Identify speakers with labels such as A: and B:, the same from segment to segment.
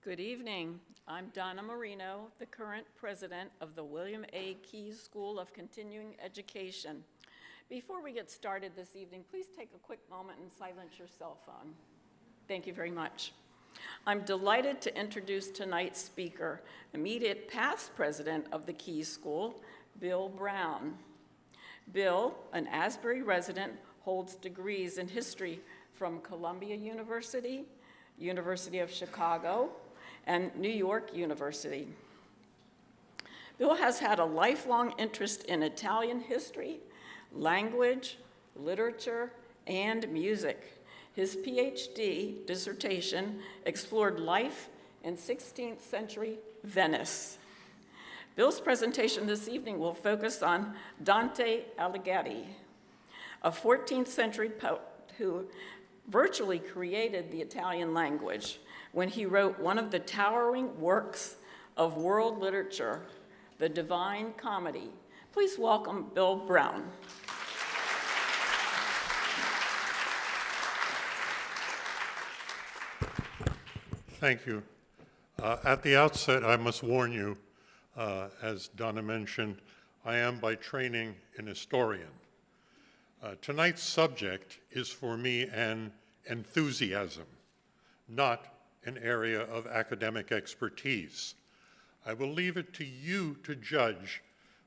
A: Good evening. I'm Donna Marino, the current president of the William A. Keese School of Continuing Education. Before we get started this evening, please take a quick moment and silence your cell phone. Thank you very much. I'm delighted to introduce tonight's speaker, immediate past president of the Keese School, Bill Brown. Bill, an Asbury resident, holds degrees in history from Columbia University, University of Chicago, and New York University. Bill has had a lifelong interest in Italian history, language, literature, and music. His PhD dissertation explored life in 16th century Venice. Bill's presentation this evening will focus on Dante Alighieri, a 14th century poet who virtually created the Italian language when he wrote one of the towering works of world literature, the Divine Comedy. Please welcome Bill Brown.
B: Thank you. At the outset, I must warn you, as Donna mentioned, I am by training an historian. Tonight's subject is for me an enthusiasm, not an area of academic expertise. I will leave it to you to judge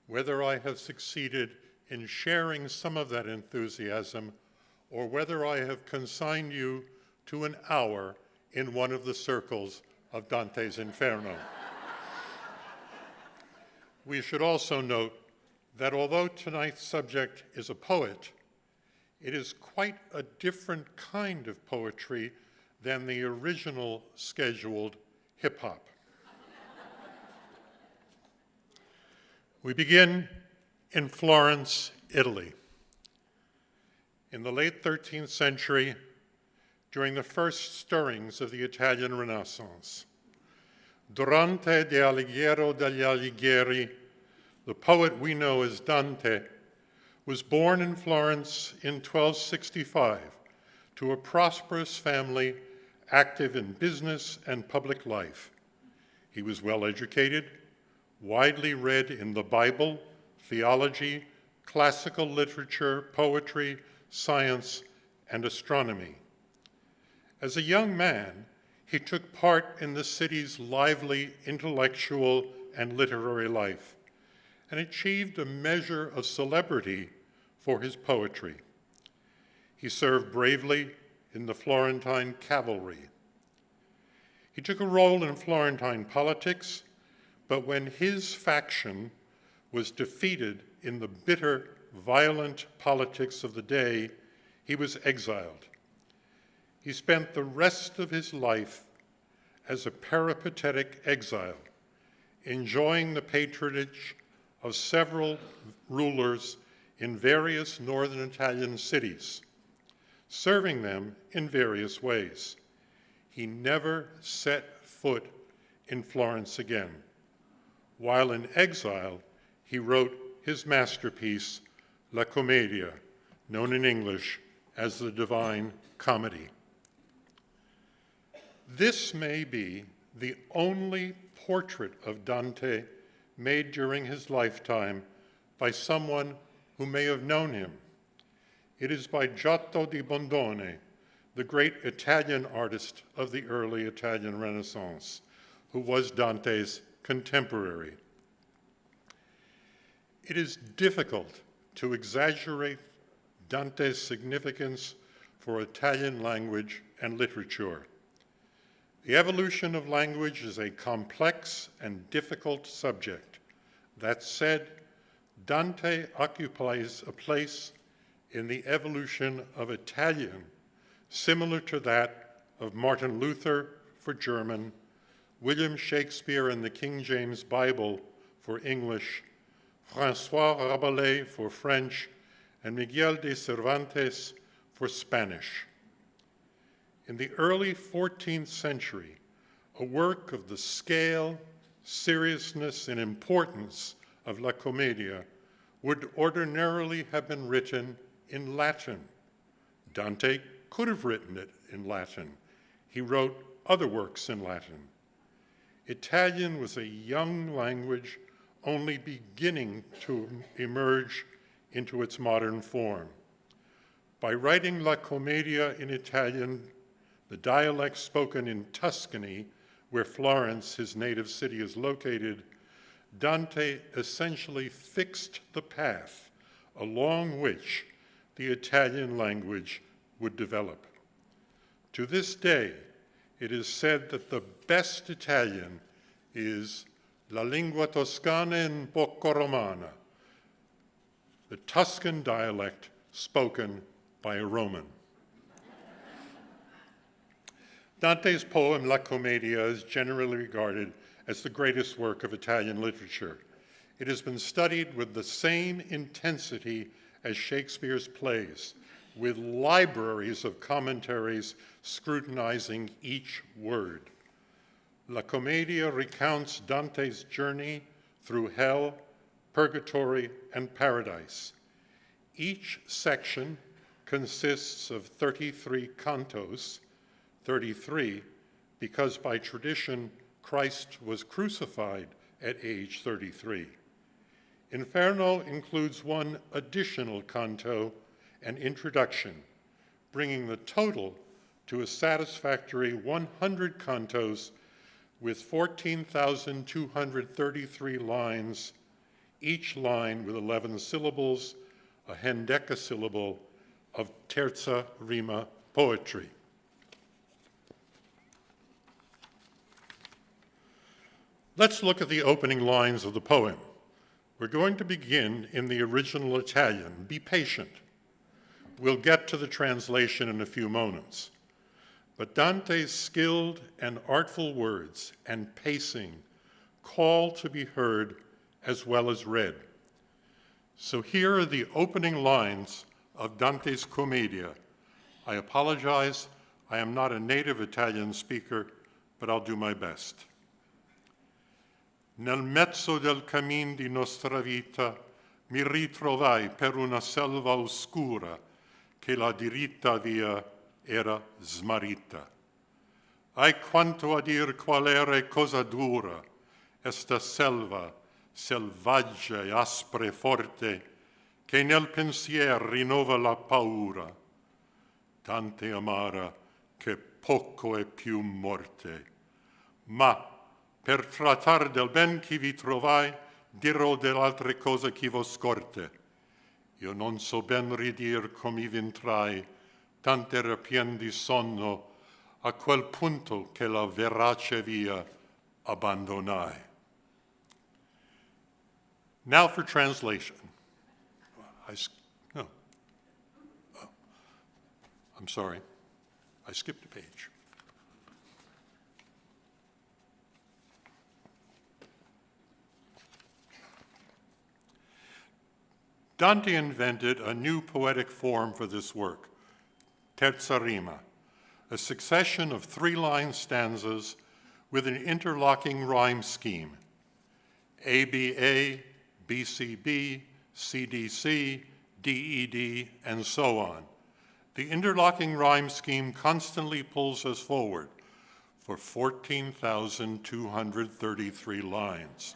B: whether I have succeeded in sharing some of that enthusiasm or whether I have consigned you to an hour in one of the circles of Dante's Inferno. We should also note that although tonight's subject is a poet, it is quite a different kind of poetry than the original scheduled hip-hop. We begin in Florence, Italy. In the late 13th century, during the first stirrings of the Italian Renaissance, Durante de Alighiero degli Alighieri, the poet we know as Dante, was born in Florence in 1265 to a prosperous family active in business and public life. He was well educated, widely read in the Bible, theology, classical literature, poetry, science, and astronomy. As a young man, he took part in the city's lively intellectual and literary life and achieved a measure of celebrity for his poetry. He served bravely in the Florentine cavalry. He took a role in Florentine politics, but when his faction was defeated in the bitter, violent politics of the day, he was exiled. He spent the rest of his life as a peripatetic exile, enjoying the patronage of several rulers in various northern Italian cities, serving them in various ways. He never set foot in Florence again. While in exile, he wrote his masterpiece, La Commedia, known in English as the Divine Comedy. This may be the only portrait of Dante made during his lifetime by someone who may have known him. It is by Giotto di Bondone, the great Italian artist of the early Italian Renaissance, who was Dante's contemporary. It is difficult to exaggerate Dante's significance for Italian language and literature. The evolution of language is a complex and difficult subject. That said, Dante occupies a place in the evolution of Italian similar to that of Martin Luther for German, William Shakespeare and the King James Bible for English, François Rabelais for French, and Miguel de Cervantes for Spanish. In the early 14th century, a work of the scale, seriousness, and importance of La Commedia would ordinarily have been written in Latin. Dante could have written it in Latin. He wrote other works in Latin. Italian was a young language only beginning to emerge into its modern form. By writing La Commedia in Italian, the dialect spoken in Tuscany, where Florence, his native city, is located, Dante essentially fixed the path along which the Italian language would develop. To this day, it is said that the best Italian is la lingua toscana in poco romana, the Tuscan dialect spoken by a Roman. Dante's poem La Commedia is generally regarded as the greatest work of Italian literature. It has been studied with the same intensity as Shakespeare's plays, with libraries of commentaries scrutinizing each word. La Commedia recounts Dante's journey through hell, purgatory, and paradise. Each section consists of 33 cantos, 33 because by tradition Christ was crucified at age 33. Inferno includes one additional canto, an introduction, bringing the total to a satisfactory 100 cantos with 14,233 lines, each line with 11 syllables, a hendecasyllable of terza rima poetry. Let's look at the opening lines of the poem. We're going to begin in the original Italian. Be patient. We'll get to the translation in a few moments. But Dante's skilled and artful words and pacing call to be heard as well as read. So here are the opening lines of Dante's Commedia. I apologize, I am not a native Italian speaker, but I'll do my best. Nel mezzo del cammin di nostra vita mi ritrovai per una selva oscura che la diritta via era smarrita. Ai quanto a dir qual era e cosa dura esta selva selvaggia e aspra e forte che nel pensier rinnova la paura, tante amara che poco è più morte. Ma per trattar del ben che vi trovai, dirò dell'altre cose che vo scorte. Io non so ben ridir come v'entrai, tant'era pien di sonno, a quel punto che la verace via abbandonai. Now for translation. I'm sorry, I skipped a page. Dante invented a new poetic form for this work, terza rima, a succession of three-line stanzas with an interlocking rhyme scheme, ABA, BCB, CDC, DED, and so on. The interlocking rhyme scheme constantly pulls us forward for 14,233 lines.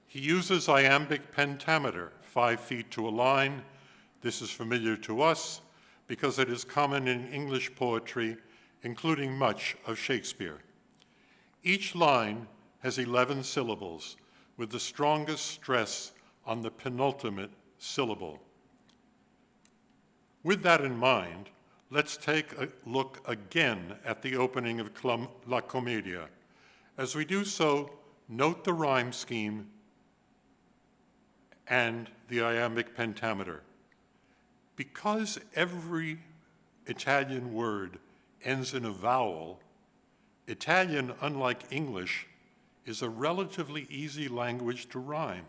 B: He uses iambic pentameter, 5 feet to a line. This is familiar to us because it is common in English poetry, including much of Shakespeare. Each line has 11 syllables, with the strongest stress on the penultimate syllable. With that in mind, let's take a look again at the opening of La Commedia. As we do so, note the rhyme scheme and the iambic pentameter. Because every Italian word ends in a vowel, Italian, unlike English, is a relatively easy language to rhyme.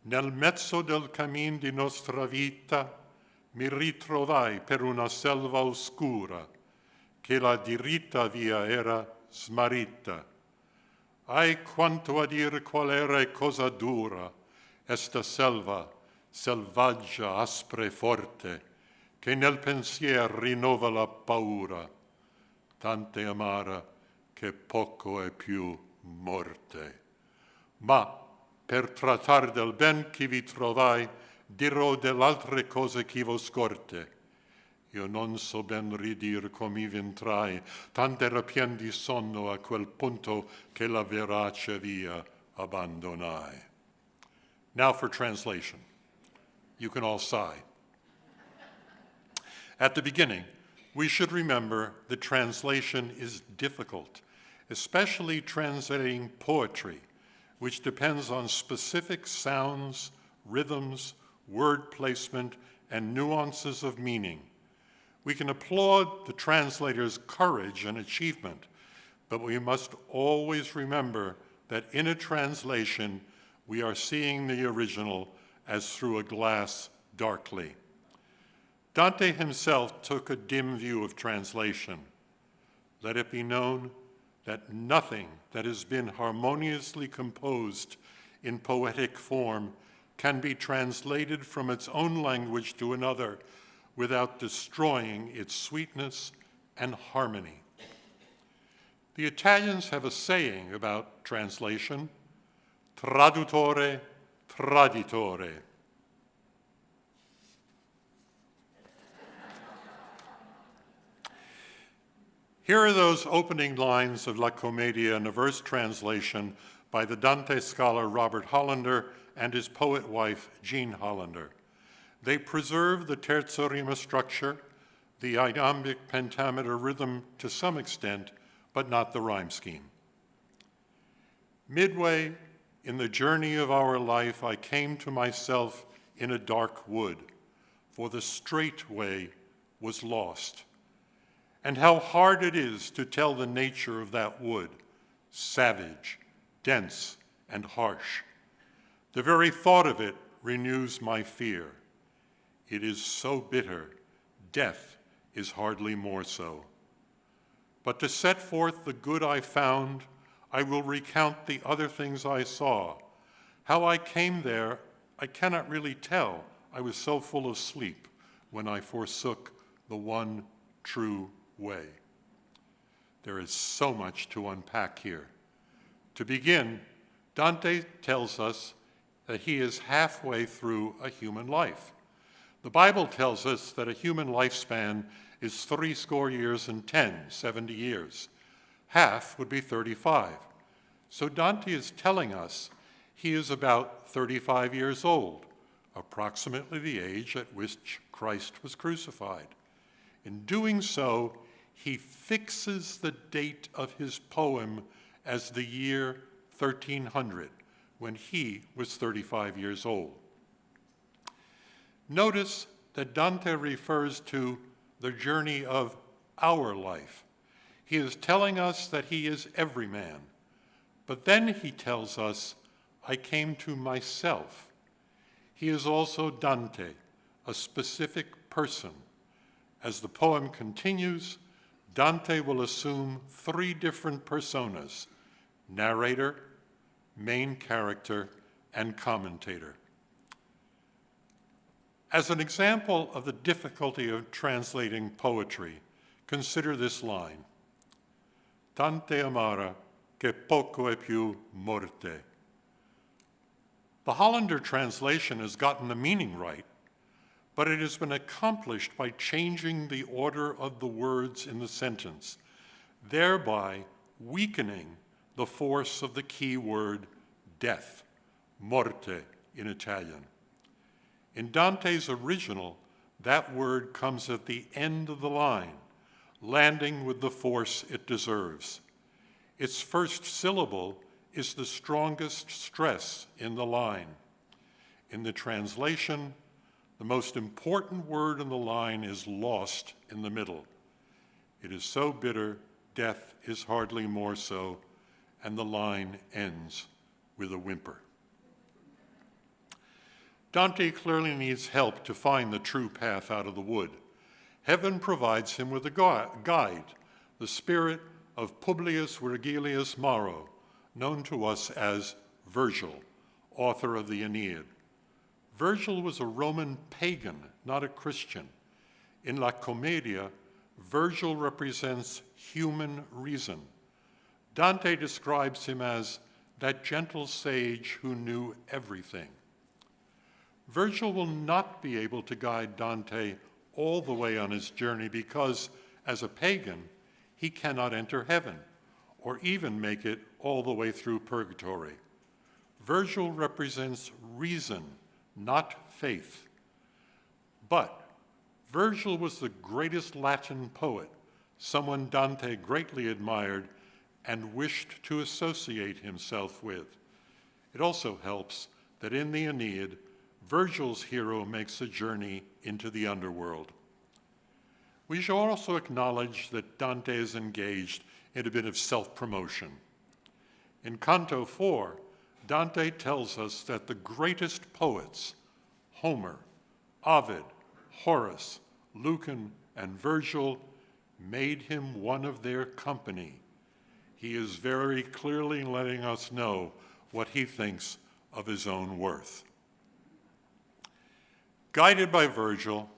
B: Nel mezzo del cammin di nostra vita mi ritrovai per una selva oscura che la diritta via era smarrita. Ai quanto a dir qual era e cosa dura esta selva selvaggia, aspra e forte che nel pensier rinnova la paura, tante amara che poco è più morte. Ma per trattar del ben che vi trovai, dirò dell'altre cose che vo scorte. Io non so ben ridir come ventrai, tant'era pien di sonno a quel punto che la verace via abbandonai. Now for translation. You can all sigh. At the beginning, we should remember that translation is difficult, especially translating poetry, which depends on specific sounds, rhythms, word placement, and nuances of meaning. We can applaud the translator's courage and achievement, but we must always remember that in a translation, we are seeing the original as through a glass darkly. Dante himself took a dim view of translation. Let it be known that nothing that has been harmoniously composed in poetic form can be translated from its own language to another without destroying its sweetness and harmony. The Italians have a saying about translation, traduttore traditore. Here are those opening lines of La Commedia in a verse translation by the Dante scholar Robert Hollander and his poet wife Jean Hollander. They preserve the terza rima structure, the iambic pentameter rhythm to some extent, but not the rhyme scheme. Midway in the journey of our life, I came to myself in a dark wood, for the straight way was lost. And how hard it is to tell the nature of that wood, savage, dense, and harsh. The very thought of it renews my fear. It is so bitter, death is hardly more so. But to set forth the good I found, I will recount the other things I saw. How I came there, I cannot really tell. I was so full of sleep when I forsook the one true way. There is so much to unpack here. To begin, Dante tells us that he is halfway through a human life. The Bible tells us that a human lifespan is 70 years and 10, 70 years. Half would be 35. So Dante is telling us he is about 35 years old, approximately the age at which Christ was crucified. In doing so, he fixes the date of his poem as the year 1300, when he was 35 years old. Notice that Dante refers to the journey of our life. He is telling us that he is every man, but then he tells us, I came to myself. He is also Dante, a specific person. As the poem continues, Dante will assume 3 different personas: narrator, main character, and commentator. As an example of the difficulty of translating poetry, consider this line: Tante amara che poco è più morte. The Hollander translation has gotten the meaning right, but it has been accomplished by changing the order of the words in the sentence, thereby weakening the force of the key word death, morte in Italian. In Dante's original, that word comes at the end of the line, landing with the force it deserves. Its first syllable is the strongest stress in the line. In the translation, the most important word in the line is lost in the middle. It is so bitter, death is hardly more so, and the line ends with a whimper. Dante clearly needs help to find the true path out of the wood. Heaven provides him with a guide, the spirit of Publius Virgilius Maro, known to us as Virgil, author of the Aeneid. Virgil was a Roman pagan, not a Christian. In La Commedia, Virgil represents human reason. Dante describes him as that gentle sage who knew everything. Virgil will not be able to guide Dante all the way on his journey because, as a pagan, he cannot enter heaven or even make it all the way through purgatory. Virgil represents reason, not faith. But Virgil was the greatest Latin poet, someone Dante greatly admired and wished to associate himself with. It also helps that in the Aeneid, Virgil's hero makes a journey into the underworld. We shall also acknowledge that Dante is engaged in a bit of self-promotion. In Canto 4, Dante tells us that the greatest poets, Homer, Ovid, Horace, Lucan, and Virgil, made him one of their company. He is very clearly letting us know what he thinks of his own worth. Guided by Virgil,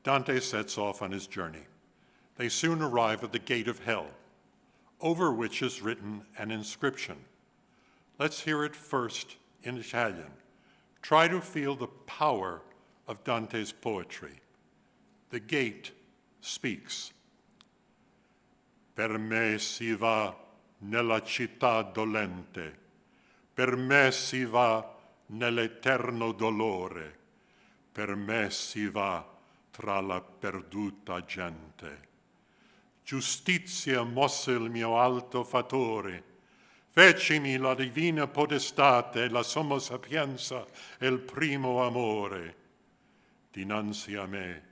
B: Dante sets off on his journey. They soon arrive at the gate of hell, over which is written an inscription. Let's hear it first in Italian. Try to feel the power of Dante's poetry. The gate speaks. Per me si va nella città dolente, per me si va nell'eterno dolore, per me si va tra la perduta gente. Giustizia mosse il mio alto fattore, fecimi la divina potestate, la somma sapienza e il primo amore. Dinanzi a me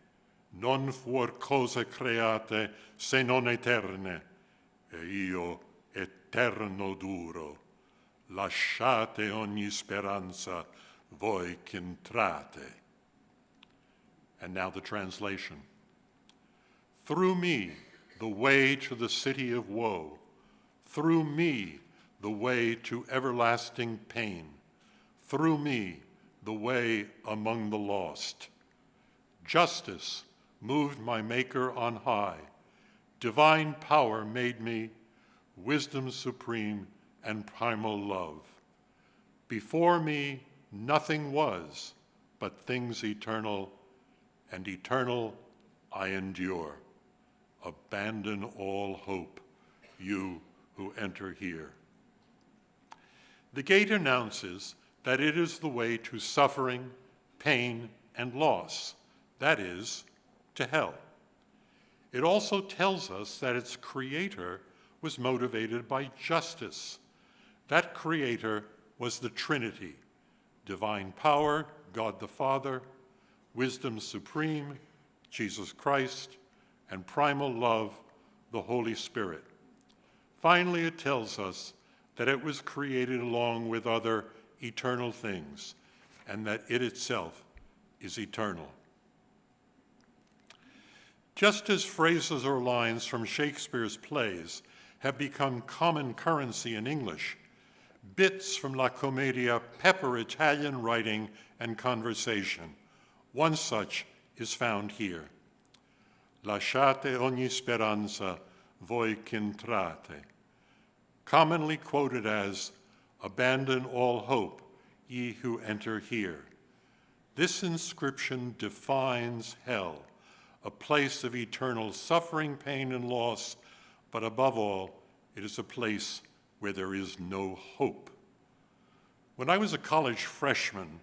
B: non fuor cose create se non eterne, e io eterno duro. Lasciate ogni speranza voi che entrate. And now the translation. Through me, the way to the city of woe. Through me, the way to everlasting pain. Through me, the way among the lost. Justice moved my Maker on high. Divine power made me, wisdom supreme and primal love. Before me, nothing was but things eternal, and eternal I endure. Abandon all hope, you who enter here. The gate announces that it is the way to suffering, pain, and loss, that is, to hell. It also tells us that its creator was motivated by justice. That creator was the Trinity, divine power, God the Father, wisdom supreme, Jesus Christ, and primal love, the Holy Spirit. Finally, it tells us that it was created along with other eternal things, and that it itself is eternal. Just as phrases or lines from Shakespeare's plays have become common currency in English, bits from La Commedia pepper Italian writing and conversation. One such is found here. Lasciate ogni speranza voi che entrate, commonly quoted as, abandon all hope, ye who enter here. This inscription defines hell, a place of eternal suffering, pain, and loss, but above all, it is a place where there is no hope. When I was a college freshman,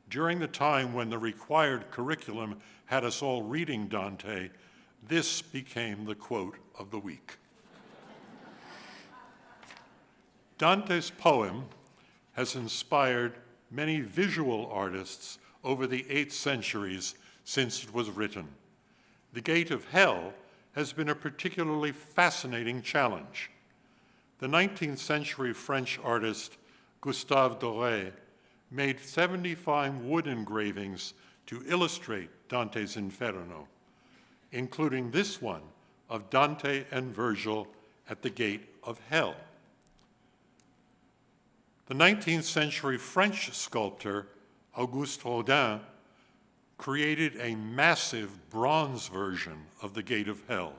B: during the time when the required curriculum had us all reading Dante, this became the quote of the week. Dante's poem has inspired many visual artists over the 8 centuries since it was written. The Gate of Hell has been a particularly fascinating challenge. The 19th century French artist Gustave Doré made 75 wood engravings to illustrate Dante's Inferno, including this one of Dante and Virgil at the Gate of Hell. The 19th century French sculptor Auguste Rodin created a massive bronze version of the Gate of Hell.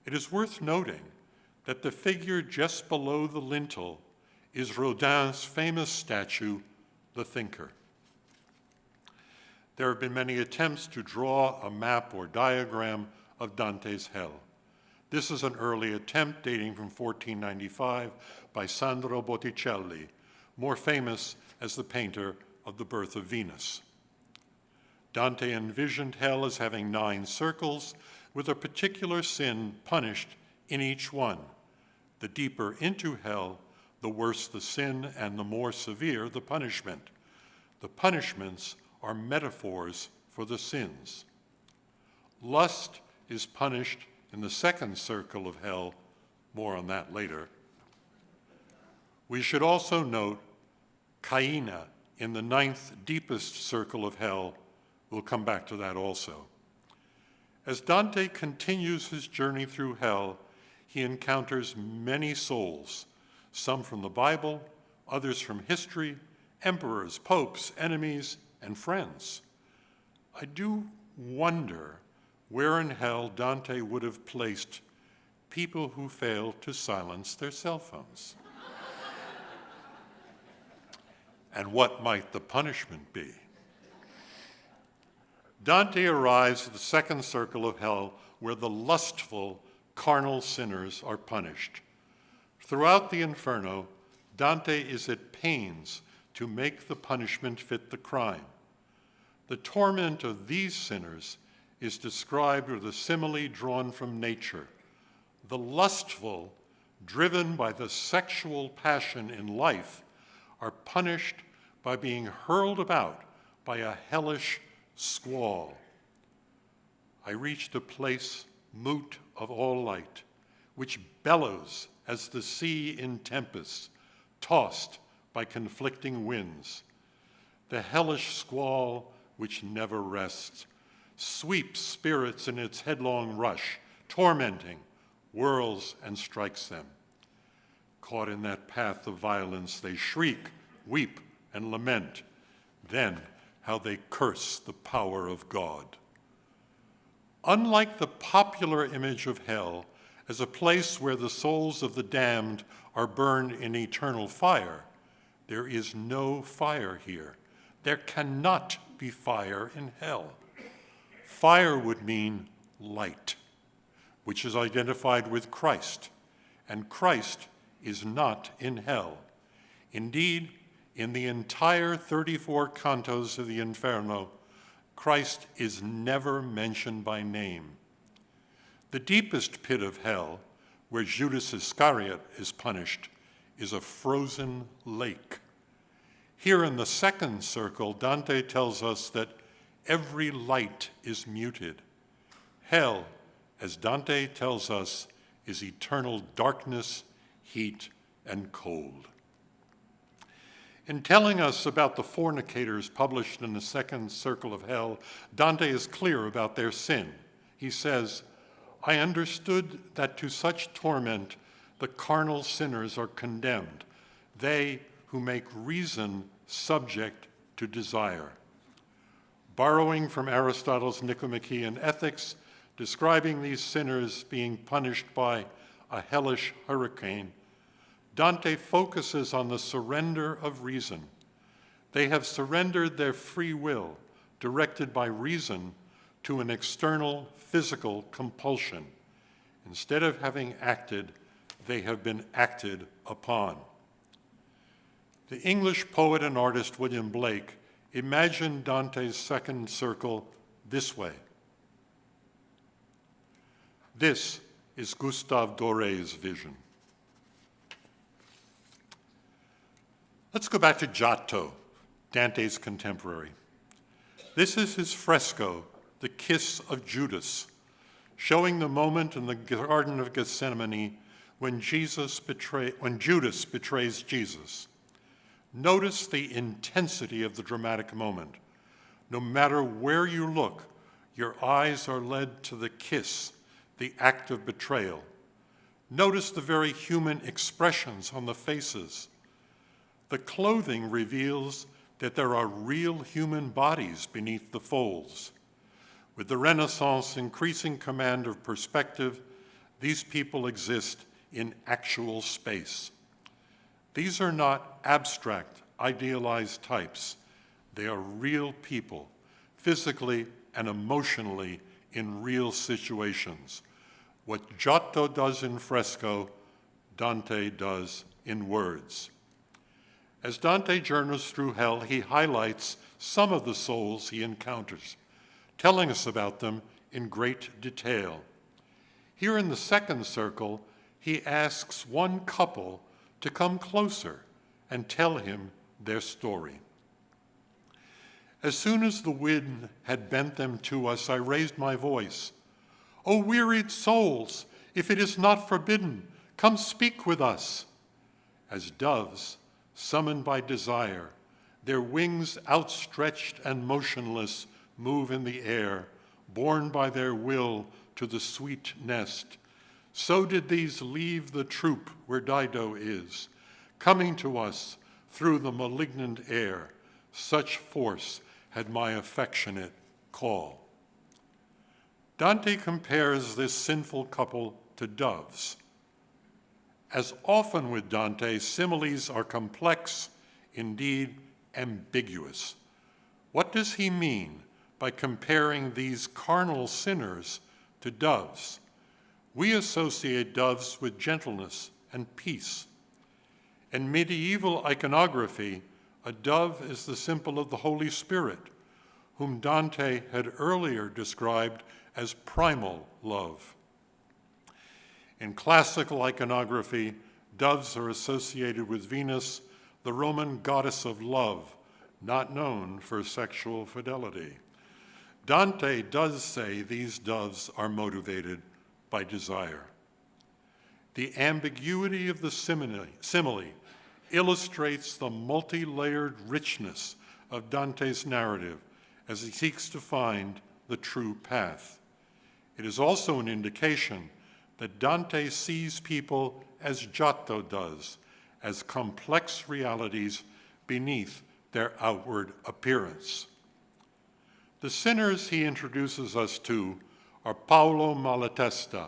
B: It is worth noting that the figure just below the lintel is Rodin's famous statue, The Thinker. There have been many attempts to draw a map or diagram of Dante's hell. This is an early attempt dating from 1495 by Sandro Botticelli, more famous as the painter of The Birth of Venus. Dante envisioned hell as having 9 circles, with a particular sin punished in each one. The deeper into hell, the worse the sin and the more severe the punishment. The punishments are metaphors for the sins. Lust is punished in the 2nd circle of hell, more on that later. We should also note Caina in the 9th deepest circle of hell. We'll come back to that also. As Dante continues his journey through hell, he encounters many souls, some from the Bible, others from history, emperors, popes, enemies, and friends. I do wonder where in hell Dante would have placed people who failed to silence their cell phones. And what might the punishment be? Dante arrives at the 2nd circle of hell, where the lustful, carnal sinners are punished. Throughout the Inferno, Dante is at pains to make the punishment fit the crime. The torment of these sinners is described with a simile drawn from nature. The lustful, driven by the sexual passion in life, are punished by being hurled about by a hellish squall. I reached a place moot of all light, which bellows as the sea in tempest, tossed by conflicting winds. The hellish squall, which never rests, sweeps spirits in its headlong rush, tormenting, whirls and strikes them. Caught in that path of violence, they shriek, weep, and lament. Then, how they curse the power of God. Unlike the popular image of hell as a place where the souls of the damned are burned in eternal fire, there is no fire here. There cannot be fire in hell. Fire would mean light, which is identified with Christ, and Christ is not in hell. Indeed, in the entire 34 cantos of the Inferno, Christ is never mentioned by name. The deepest pit of hell, where Judas Iscariot is punished, is a frozen lake. Here in the 2nd circle, Dante tells us that every light is muted. Hell, as Dante tells us, is eternal darkness, heat, and cold. In telling us about the fornicators published in the 2nd circle of hell, Dante is clear about their sin. He says, I understood that to such torment the carnal sinners are condemned, they who make reason subject to desire. Borrowing from Aristotle's Nicomachean Ethics, describing these sinners being punished by a hellish hurricane, Dante focuses on the surrender of reason. They have surrendered their free will, directed by reason, to an external physical compulsion. Instead of having acted, they have been acted upon. The English poet and artist William Blake imagined Dante's 2nd circle this way. This is Gustave Doré's vision. Let's go back to Giotto, Dante's contemporary. This is his fresco, The Kiss of Judas, showing the moment in the Garden of Gethsemane when Judas betrays Jesus. Notice the intensity of the dramatic moment. No matter where you look, your eyes are led to the kiss, the act of betrayal. Notice the very human expressions on the faces. The clothing reveals that there are real human bodies beneath the folds. With the Renaissance increasing command of perspective, these people exist in actual space. These are not abstract, idealized types. They are real people, physically and emotionally in real situations. What Giotto does in fresco, Dante does in words. As Dante journeys through hell, he highlights some of the souls he encounters, telling us about them in great detail. Here in the second circle, he asks one couple to come closer and tell him their story. As soon as the wind had bent them to us, I raised my voice. O wearied souls, if it is not forbidden, come speak with us. As doves, summoned by desire, their wings outstretched and motionless move in the air, borne by their will to the sweet nest. So did these leave the troop where Dido is, coming to us through the malignant air. Such force had my affectionate call. Dante compares this sinful couple to doves. As often with Dante, similes are complex, indeed ambiguous. What does he mean by comparing these carnal sinners to doves? We associate doves with gentleness and peace. In medieval iconography, a dove is the symbol of the Holy Spirit, whom Dante had earlier described as primal love. In classical iconography, doves are associated with Venus, the Roman goddess of love, not known for sexual fidelity. Dante does say these doves are motivated by desire. The ambiguity of the simile illustrates the multi-layered richness of Dante's narrative as he seeks to find the true path. It is also an indication that Dante sees people as Giotto does, as complex realities beneath their outward appearance. The sinners he introduces us to are Paolo Malatesta,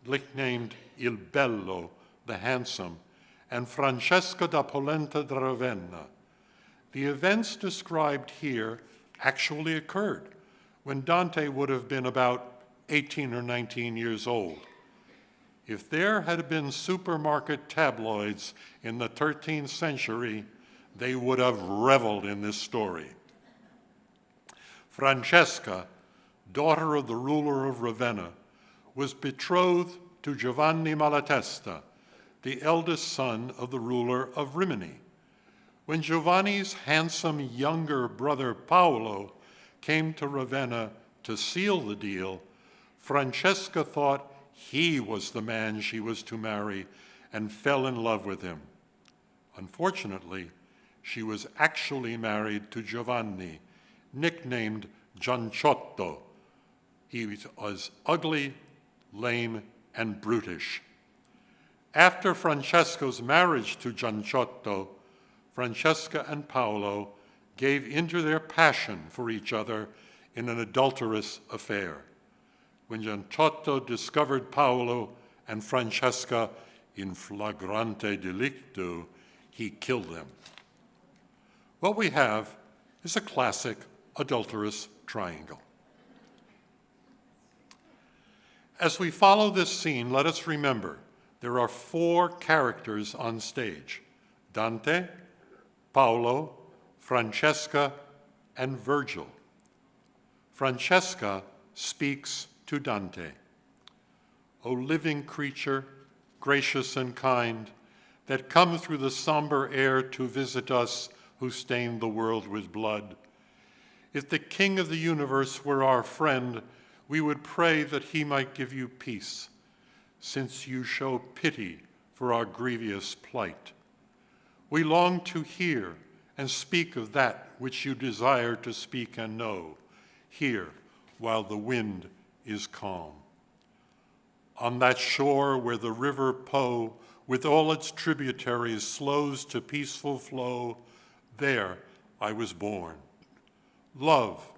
B: nicknamed Il Bello, the Handsome, and Francesca da Polenta da Ravenna. The events described here actually occurred when Dante would have been about 18 or 19 years old. If there had been supermarket tabloids in the 13th century, they would have reveled in this story. Francesca, daughter of the ruler of Ravenna, was betrothed to Giovanni Malatesta, the eldest son of the ruler of Rimini. When Giovanni's handsome younger brother Paolo came to Ravenna to seal the deal, Francesca thought he was the man she was to marry and fell in love with him. Unfortunately, she was actually married to Giovanni, nicknamed Gianciotto. He was ugly, lame, and brutish. After Francesca's marriage to Gianciotto, Francesca and Paolo gave into their passion for each other in an adulterous affair. When Gianciotto discovered Paolo and Francesca in flagrante delicto, he killed them. What we have is a classic adulterous triangle. As we follow this scene, let us remember there are 4 characters on stage: Dante, Paolo, Francesca, and Virgil. Francesca speaks to Dante. O living creature, gracious and kind, that come through the somber air to visit us who stained the world with blood. If the King of the universe were our friend, we would pray that he might give you peace, since you show pity for our grievous plight. We long to hear and speak of that which you desire to speak and know, here while the wind is calm. On that shore where the river Po, with all its tributaries, slows to peaceful flow, there I was born. Love,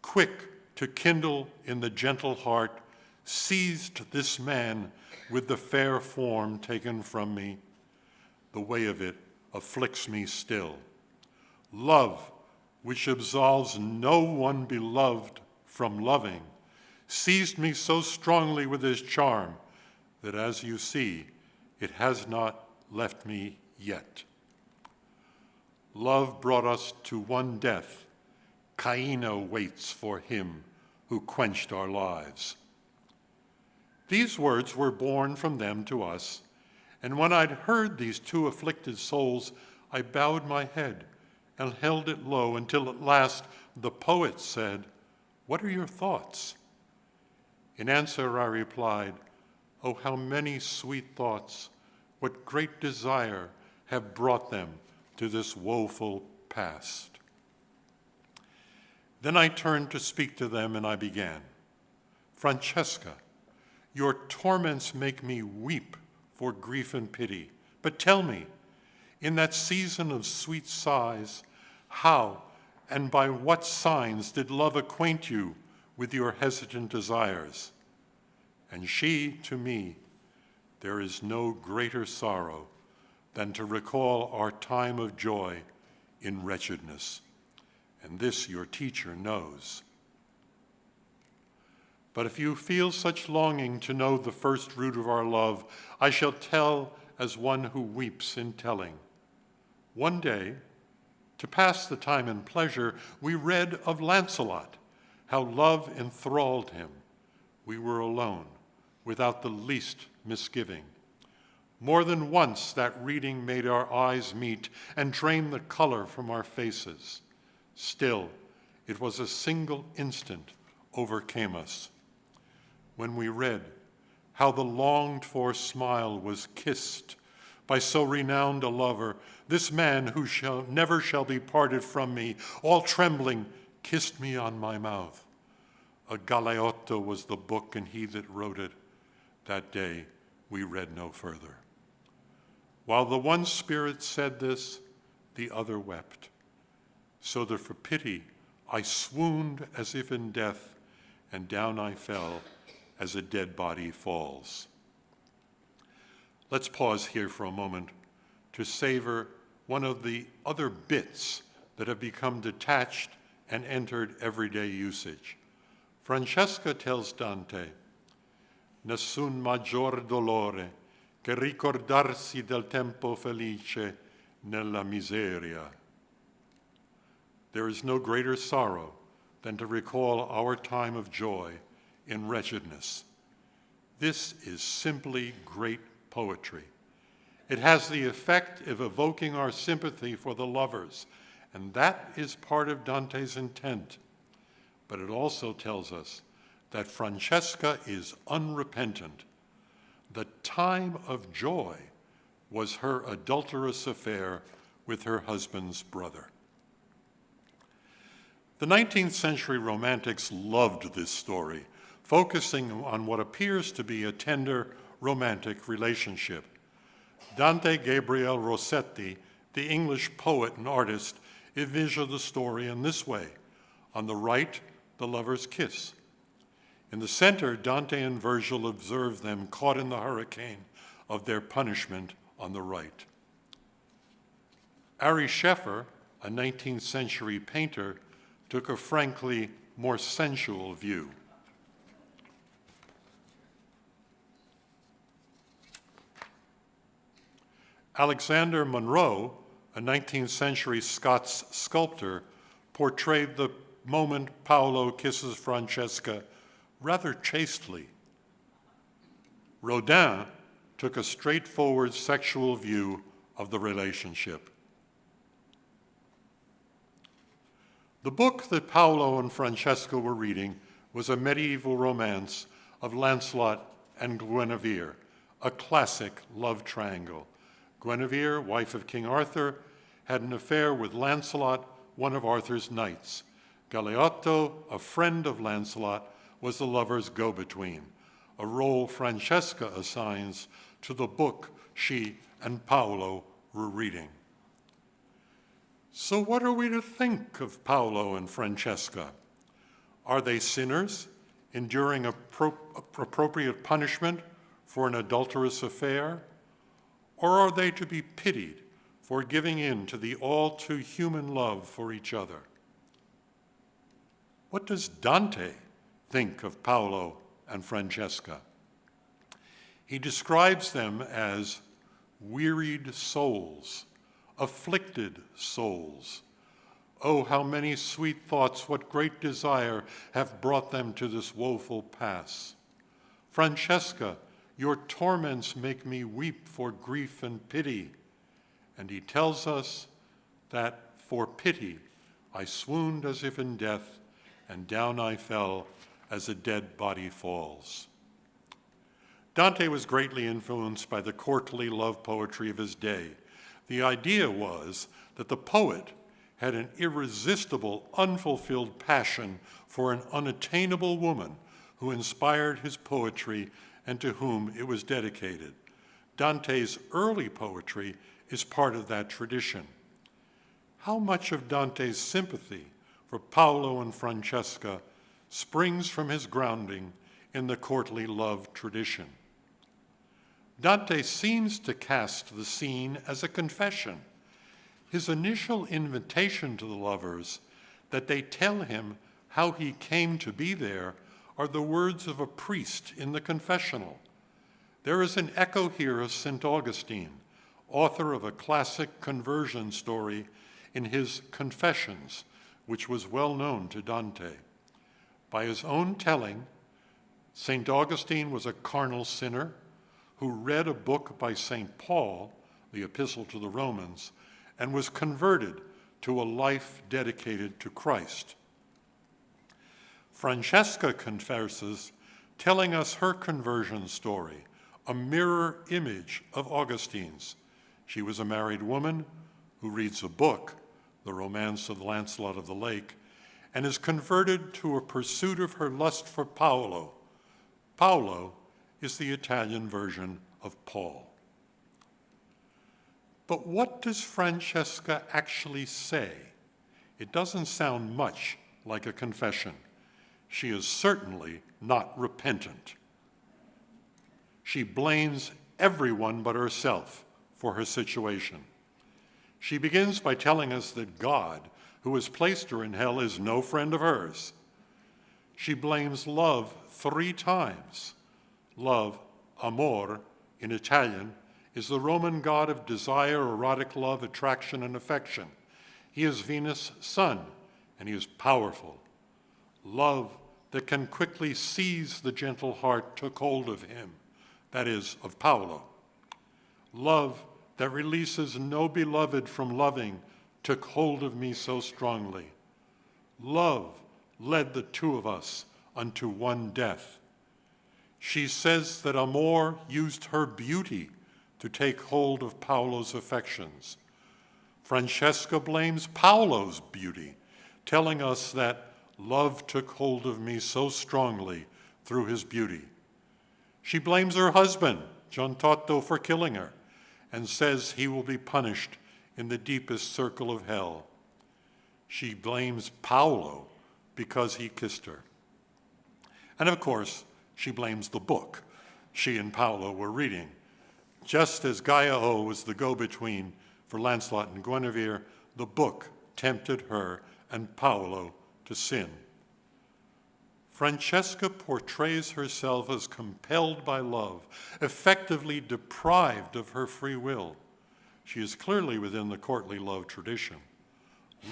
B: quick to kindle in the gentle heart, seized this man with the fair form taken from me. The way of it afflicts me still. Love, which absolves no one beloved from loving, seized me so strongly with his charm that, as you see, it has not left me yet. Love brought us to one death. Caino waits for him who quenched our lives. These words were born from them to us, and when I'd heard these two afflicted souls, I bowed my head and held it low until at last the poet said, "What are your thoughts?" In answer I replied, "Oh, how many sweet thoughts, what great desire have brought them to this woeful past." Then I turned to speak to them, and I began, "Francesca, your torments make me weep for grief and pity. But tell me, in that season of sweet sighs, how and by what signs did love acquaint you with your hesitant desires?" And she to me, "There is no greater sorrow than to recall our time of joy in wretchedness. And this your teacher knows. But if you feel such longing to know the first root of our love, I shall tell as one who weeps in telling. One day, to pass the time in pleasure, we read of Lancelot, how love enthralled him. We were alone, without the least misgiving. More than once that reading made our eyes meet and drained the color from our faces. Still, it was a single instant overcame us. When we read how the longed-for smile was kissed by so renowned a lover, this man who never shall be parted from me, all trembling, kissed me on my mouth. A Galeotto was the book, and he that wrote it. That day we read no further. While the one spirit said this, the other wept. So that for pity I swooned as if in death, and down I fell as a dead body falls. Let's pause here for a moment to savor one of the other bits that have become detached and entered everyday usage. Francesca tells Dante, "Nessun maggior dolore che ricordarsi del tempo felice nella miseria." There is no greater sorrow than to recall our time of joy in wretchedness. This is simply great poetry. It has the effect of evoking our sympathy for the lovers, and that is part of Dante's intent. But it also tells us that Francesca is unrepentant. The time of joy was her adulterous affair with her husband's brother. The 19th century Romantics loved this story, focusing on what appears to be a tender romantic relationship. Dante Gabriel Rossetti, the English poet and artist, envisioned the story in this way. On the right, the lovers kiss. In the center, Dante and Virgil observe them caught in the hurricane of their punishment on the right. Ari Scheffer, a 19th century painter, took a frankly more sensual view. Alexander Monroe, a 19th century Scots sculptor, portrayed the moment Paolo kisses Francesca rather chastely. Rodin took a straightforward sexual view of the relationship. The book that Paolo and Francesca were reading was a medieval romance of Lancelot and Guinevere, a classic love triangle. Guinevere, wife of King Arthur, had an affair with Lancelot, one of Arthur's knights. Galeotto, a friend of Lancelot, was the lover's go-between, a role Francesca assigns to the book she and Paolo were reading. So what are we to think of Paolo and Francesca? Are they sinners enduring appropriate punishment for an adulterous affair? Or are they to be pitied for giving in to the all-too-human love for each other? What does Dante think of Paolo and Francesca? He describes them as wearied souls, afflicted souls. Oh, how many sweet thoughts, what great desire have brought them to this woeful pass. Francesca, your torments make me weep for grief and pity. And he tells us that for pity I swooned as if in death, and down I fell as a dead body falls. Dante was greatly influenced by the courtly love poetry of his day. The idea was that the poet had an irresistible, unfulfilled passion for an unattainable woman who inspired his poetry and to whom it was dedicated. Dante's early poetry is part of that tradition. How much of Dante's sympathy for Paolo and Francesca springs from his grounding in the courtly love tradition? Dante seems to cast the scene as a confession. His initial invitation to the lovers, that they tell him how he came to be there, are the words of a priest in the confessional. There is an echo here of St. Augustine, author of a classic conversion story in his Confessions, which was well known to Dante. By his own telling, St. Augustine was a carnal sinner who read a book by St. Paul, the Epistle to the Romans, and was converted to a life dedicated to Christ. Francesca confesses, telling us her conversion story, a mirror image of Augustine's. She was a married woman who reads a book, The Romance of Lancelot of the Lake, and is converted to a pursuit of her lust for Paolo. Paolo is the Italian version of Paul. But what does Francesca actually say? It doesn't sound much like a confession. She is certainly not repentant. She blames everyone but herself for her situation. She begins by telling us that God, who has placed her in hell, is no friend of hers. She blames love 3 times. Love, amor, in Italian, is the Roman god of desire, erotic love, attraction, and affection. He is Venus' son, and he is powerful. Love that can quickly seize the gentle heart took hold of him, that is, of Paolo. Love that releases no beloved from loving took hold of me so strongly. Love led the 2 of us unto one death. She says that Amor used her beauty to take hold of Paolo's affections. Francesca blames Paolo's beauty, telling us that love took hold of me so strongly through his beauty. She blames her husband, Giantotto, for killing her, and says he will be punished in the deepest circle of hell. She blames Paolo because he kissed her. And of course, she blames the book she and Paolo were reading. Just as Gaia O was the go-between for Lancelot and Guinevere, the book tempted her and Paolo to sin. Francesca portrays herself as compelled by love, effectively deprived of her free will. She is clearly within the courtly love tradition.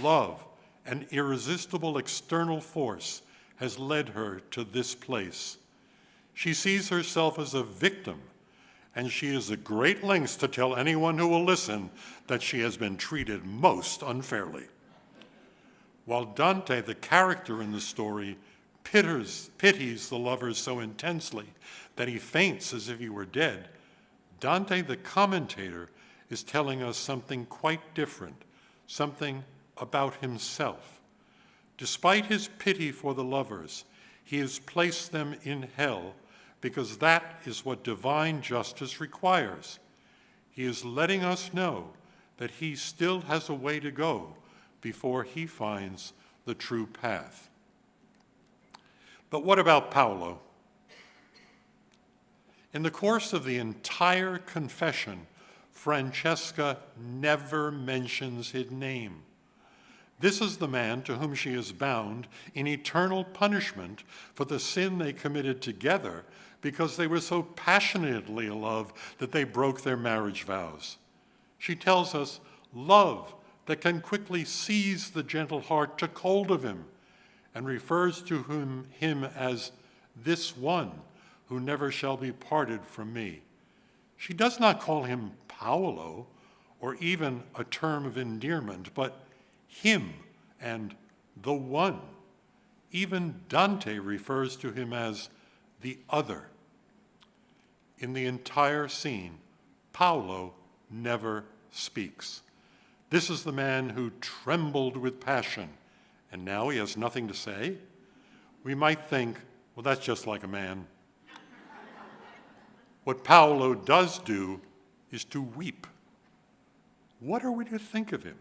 B: Love, an irresistible external force, has led her to this place. She sees herself as a victim, and she is at great lengths to tell anyone who will listen that she has been treated most unfairly. While Dante, the character in the story, pities the lovers so intensely that he faints as if he were dead, Dante, the commentator, is telling us something quite different, something about himself. Despite his pity for the lovers, he has placed them in hell because that is what divine justice requires. He is letting us know that he still has a way to go before he finds the true path. But what about Paolo? In the course of the entire confession, Francesca never mentions his name. This is the man to whom she is bound in eternal punishment for the sin they committed together because they were so passionately in love that they broke their marriage vows. She tells us love that can quickly seize the gentle heart took hold of him and refers to him as this one who never shall be parted from me. She does not call him Paolo or even a term of endearment, but him and the one. Even Dante refers to him as the other. In the entire scene, Paolo never speaks. This is the man who trembled with passion, and now he has nothing to say? We might think, well, that's just like a man. What Paolo does do is to weep. What are we to think of him?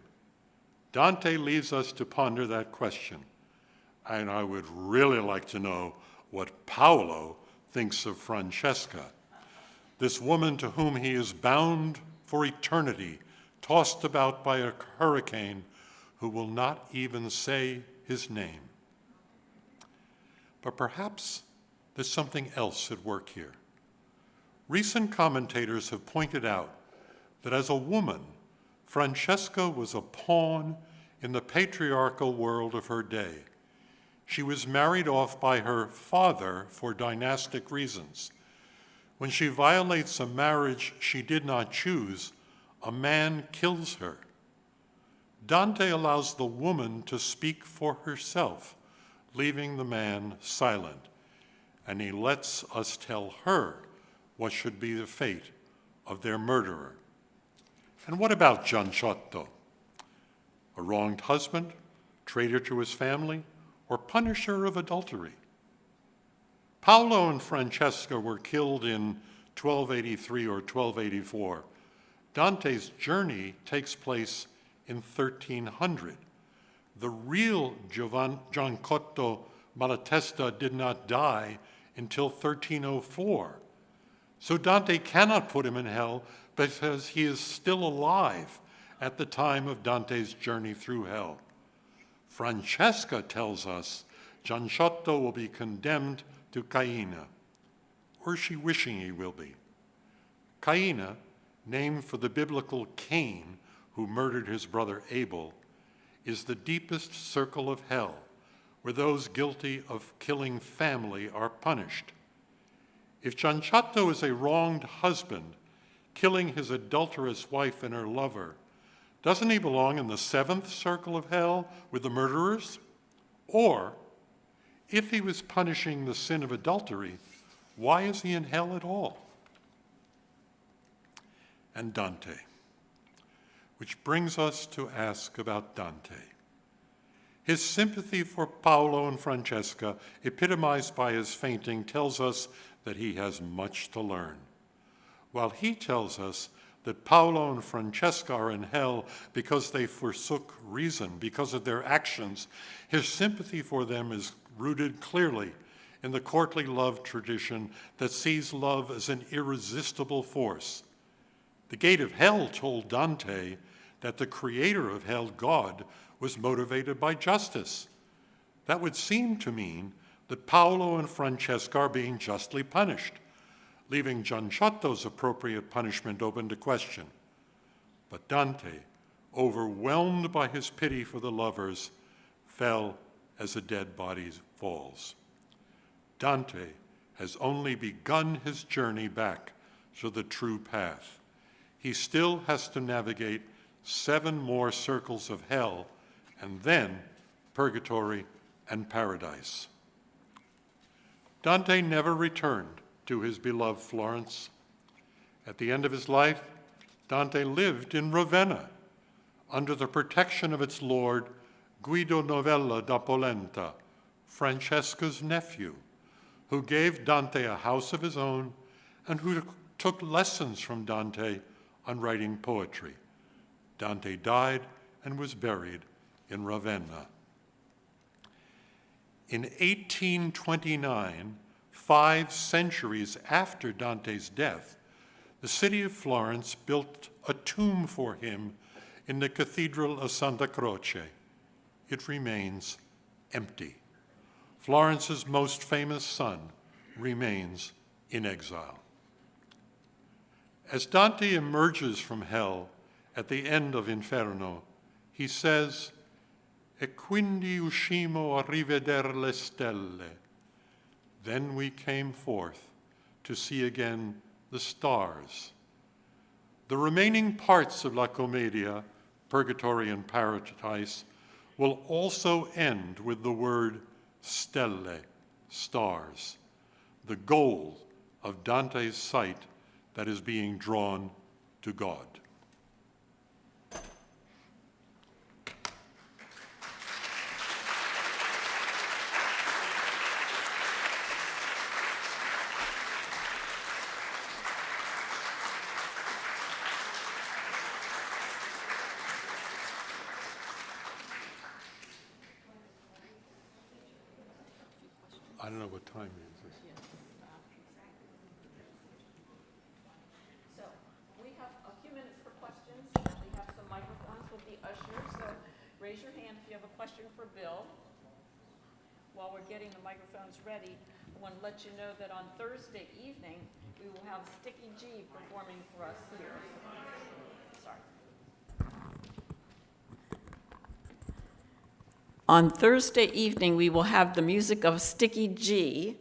B: Dante leaves us to ponder that question, and I would really like to know what Paolo thinks of Francesca, this woman to whom he is bound for eternity, tossed about by a hurricane, who will not even say his name. But perhaps there's something else at work here. Recent commentators have pointed out that as a woman, Francesca was a pawn in the patriarchal world of her day. She was married off by her father for dynastic reasons. When she violates a marriage she did not choose, a man kills her. Dante allows the woman to speak for herself, leaving the man silent, and he lets us tell her what should be the fate of their murderer. And what about Gianciotto? A wronged husband, traitor to his family, or punisher of adultery? Paolo and Francesca were killed in 1283 or 1284. Dante's journey takes place in 1300. The real Gianciotto Malatesta did not die until 1304. So Dante cannot put him in hell because he is still alive at the time of Dante's journey through hell. Francesca tells us Gianciotto will be condemned to Caina, or is she wishing he will be? Caina, named for the biblical Cain who murdered his brother Abel, is the deepest circle of hell, where those guilty of killing family are punished. If Gianciotto is a wronged husband, killing his adulterous wife and her lover, doesn't he belong in the seventh circle of hell with the murderers? Or, if he was punishing the sin of adultery, why is he in hell at all? And Dante, which brings us to ask about Dante. His sympathy for Paolo and Francesca, epitomized by his fainting, tells us that he has much to learn. While he tells us that Paolo and Francesca are in hell because they forsook reason, because of their actions, his sympathy for them is rooted clearly in the courtly love tradition that sees love as an irresistible force. The gate of hell told Dante that the creator of hell, God, was motivated by justice. That would seem to mean that Paolo and Francesca are being justly punished, leaving Gianciotto's appropriate punishment open to question. But Dante, overwhelmed by his pity for the lovers, fell as a dead body falls. Dante has only begun his journey back to the true path. He still has to navigate 7 more circles of hell, and then purgatory and paradise. Dante never returned to his beloved Florence. At the end of his life, Dante lived in Ravenna under the protection of its lord, Guido Novella da Polenta, Francesca's nephew, who gave Dante a house of his own and who took lessons from Dante on writing poetry. Dante died and was buried in Ravenna. In 1829, 5 centuries after Dante's death, the city of Florence built a tomb for him in the Cathedral of Santa Croce. It remains empty. Florence's most famous son remains in exile. As Dante emerges from hell at the end of Inferno, he says, "E quindi uscimo a riveder le stelle." Then we came forth to see again the stars. The remaining parts of La Commedia, Purgatory and Paradise, will also end with the word stelle, stars, the goal of Dante's sight that is being drawn to God. I don't know what time it is.
A: So we have a few minutes for questions. We have some microphones with the ushers, so raise your hand if you have a question for Bill. While we're getting the microphones ready, I want to let you know that on Thursday evening, we will have Sticky G performing for us here. Sorry. On Thursday evening, we will have the music of Sticky G.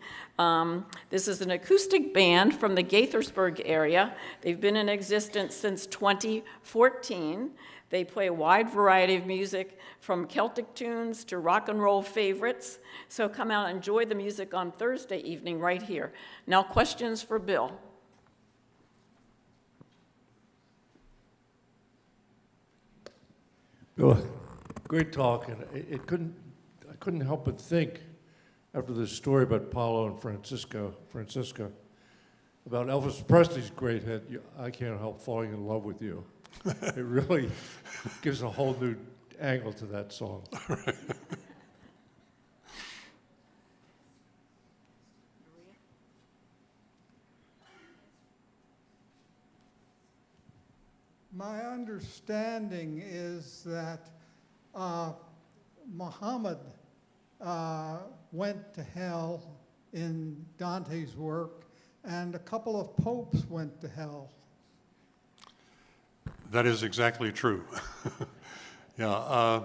A: This is an acoustic band from the Gaithersburg area. They've been in existence since 2014. They play a wide variety of music, from Celtic tunes to rock and roll favorites. So come out and enjoy the music on Thursday evening right here. Now, questions for Bill.
C: Bill, great talk, and I couldn't help but think, after this story about Paulo and Francisca, about Elvis Presley's great hit, I Can't Help Falling in Love with You. It really gives a whole new angle to that song.
D: My understanding is that Muhammad went to hell in Dante's work, and a couple of popes went to hell.
B: That is exactly true. Yeah,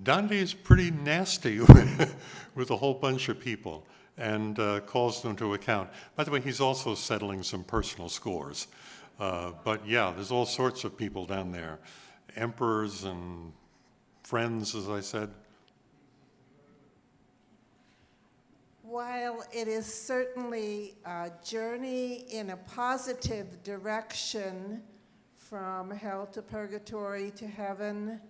B: Dante is pretty nasty with a whole bunch of people and calls them to account. By the way, he's also settling some personal scores. But yeah, there's all sorts of people down there, emperors and friends, as I said.
E: While it is certainly a journey in a positive direction from hell to purgatory to heaven,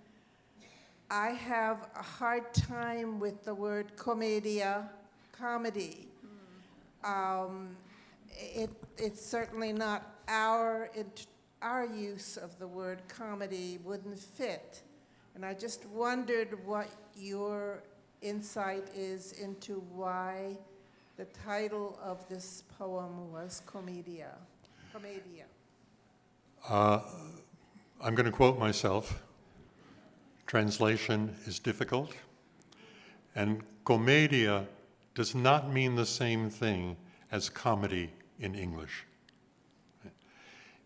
E: I have a hard time with the word commedia, comedy. It's certainly not our use of the word comedy wouldn't fit. And I just wondered what your insight is into why the title of this poem was Commedia.
B: I'm going to quote myself. Translation is difficult, and commedia does not mean the same thing as comedy in English.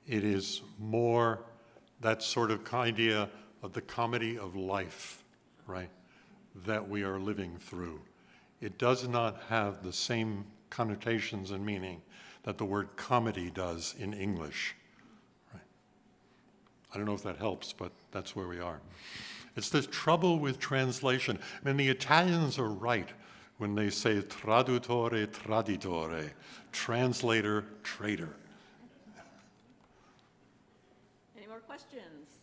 B: It is more that sort of idea of the comedy of life, right, that we are living through. It does not have the same connotations and meaning that the word comedy does in English. Right? I don't know if that helps, but that's where we are. It's the trouble with translation. I mean, the Italians are right when they say traduttore, traditore, translator, traitor.
A: Any more questions?